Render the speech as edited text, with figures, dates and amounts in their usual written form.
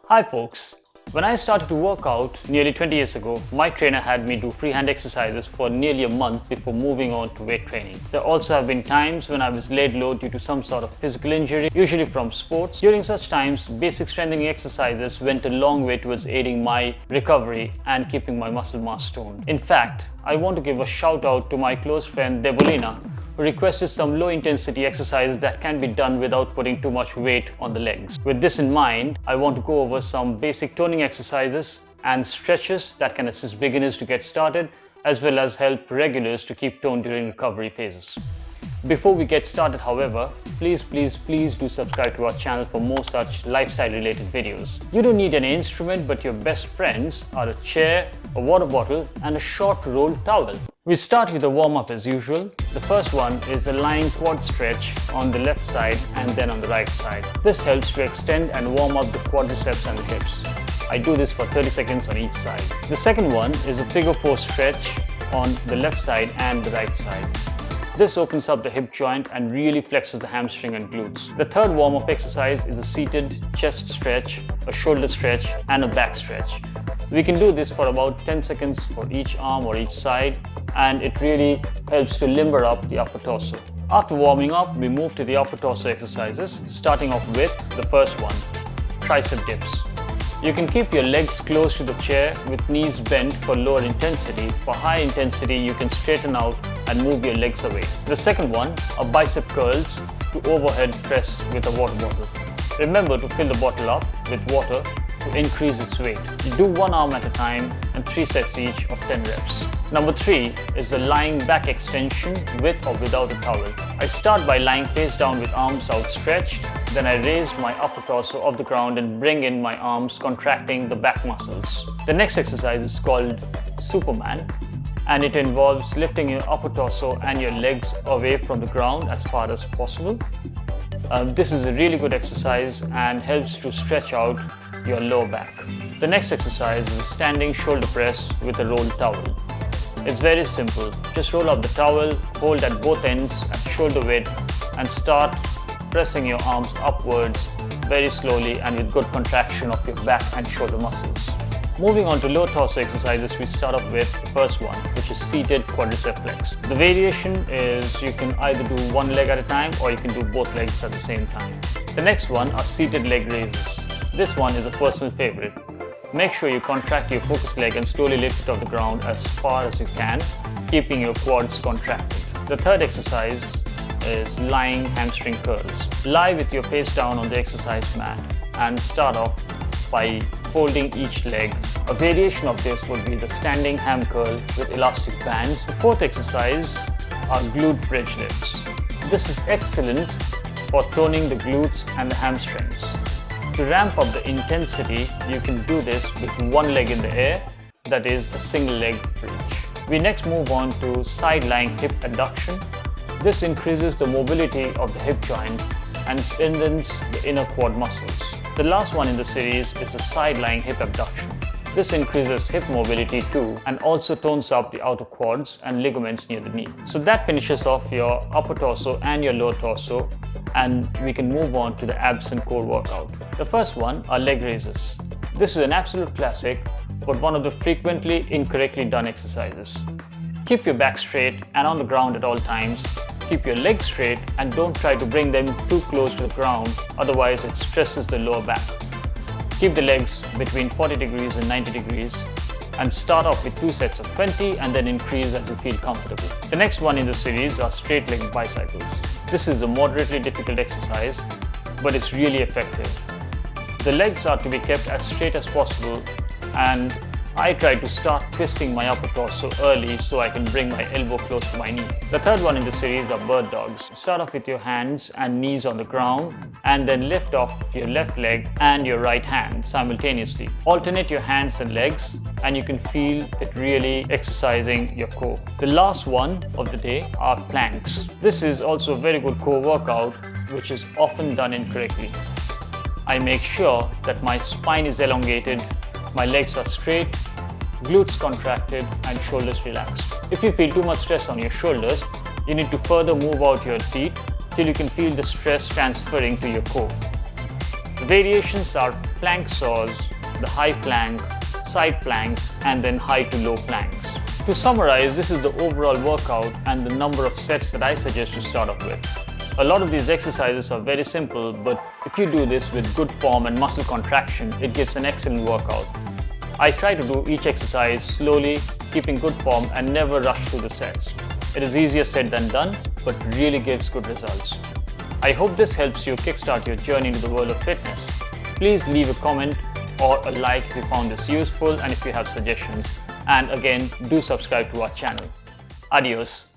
Hi folks, when I started to work out nearly 20 years ago, my trainer had me do freehand exercises for nearly a month before moving on to weight training. There also have been times when I was laid low due to some sort of physical injury, usually from sports. During such times, basic strengthening exercises went a long way towards aiding my recovery and keeping my muscle mass toned. In fact, I want to give a shout out to my close friend Debolina, who requested some low intensity exercises that can be done without putting too much weight on the legs. With this in mind, I want to go over some basic toning exercises and stretches that can assist beginners to get started, as well as help regulars to keep toned during recovery phases. Before we get started, however, please do subscribe to our channel for more such lifestyle related videos. You don't need any instrument, but your best friends are a chair, a water bottle and a short rolled towel. We start with a warm-up as usual. The first one is a lying quad stretch on the left side and then on the right side. This helps to extend and warm up the quadriceps and the hips. I do this for 30 seconds on each side. The second one is a figure 4 stretch on the left side and the right side. This opens up the hip joint and really flexes the hamstring and glutes. The third warm-up exercise is a seated chest stretch, a shoulder stretch and a back stretch. We can do this for about 10 seconds for each arm or each side, and it really helps to limber up the upper torso. After warming up, we move to the upper torso exercises, starting off with the first one, tricep dips. You can keep your legs close to the chair with knees bent for lower intensity. For high intensity, you can straighten out and move your legs away. The second one are bicep curls to overhead press with a water bottle. Remember to fill the bottle up with water to increase its weight. You do one arm at a time and 3 sets each of 10 reps. Number 3 is the lying back extension with or without a towel. I start by lying face down with arms outstretched. Then I raise my upper torso off the ground and bring in my arms, contracting the back muscles. The next exercise is called Superman, and it involves lifting your upper torso and your legs away from the ground as far as possible. This is a really good exercise and helps to stretch out your lower back. The next exercise is a standing shoulder press with a rolled towel. It's very simple. Just roll up the towel, hold at both ends at shoulder width and start pressing your arms upwards very slowly and with good contraction of your back and shoulder muscles. Moving on to lower torso exercises, we start off with the first one, which is seated quadricep flex. The variation is you can either do one leg at a time or you can do both legs at the same time. The next one are seated leg raises. This one is a personal favorite. Make sure you contract your focus leg and slowly lift it off the ground as far as you can, keeping your quads contracted. The third exercise is lying hamstring curls. Lie with your face down on the exercise mat and start off by folding each leg. A variation of this would be the standing ham curl with elastic bands. The fourth exercise are glute bridge lifts. This is excellent for toning the glutes and the hamstrings. To ramp up the intensity, you can do this with one leg in the air, that is a single leg bridge. We next move on to side lying hip adduction. This increases the mobility of the hip joint and strengthens the inner quad muscles. The last one in the series is the side lying hip abduction. This increases hip mobility too and also tones up the outer quads and ligaments near the knee. So that finishes off your upper torso and your lower torso, and we can move on to the abs and core workout. The first one are leg raises. This is an absolute classic, but one of the frequently incorrectly done exercises. Keep your back straight and on the ground at all times. Keep your legs straight and don't try to bring them too close to the ground, otherwise it stresses the lower back. Keep the legs between 40 degrees and 90 degrees and start off with 2 sets of 20 and then increase as you feel comfortable. The next one in the series are straight leg bicycles. This is a moderately difficult exercise, but it's really effective. The legs are to be kept as straight as possible, and I try to start twisting my upper torso early so I can bring my elbow close to my knee. The third one in the series are bird dogs. Start off with your hands and knees on the ground and then lift off your left leg and your right hand simultaneously. Alternate your hands and legs and you can feel it really exercising your core. The last one of the day are planks. This is also a very good core workout which is often done incorrectly. I make sure that my spine is elongated, my legs are straight, glutes contracted and shoulders relaxed. If you feel too much stress on your shoulders, you need to further move out your feet till you can feel the stress transferring to your core. The variations are plank saws, the high plank, side planks, and then high to low planks. To summarize, this is the overall workout and the number of sets that I suggest to start off with. A lot of these exercises are very simple, but if you do this with good form and muscle contraction, it gives an excellent workout. I try to do each exercise slowly, keeping good form and never rush through the sets. It is easier said than done, but really gives good results. I hope this helps you kickstart your journey into the world of fitness. Please leave a comment or a like if you found this useful and if you have suggestions. And again, do subscribe to our channel. Adios.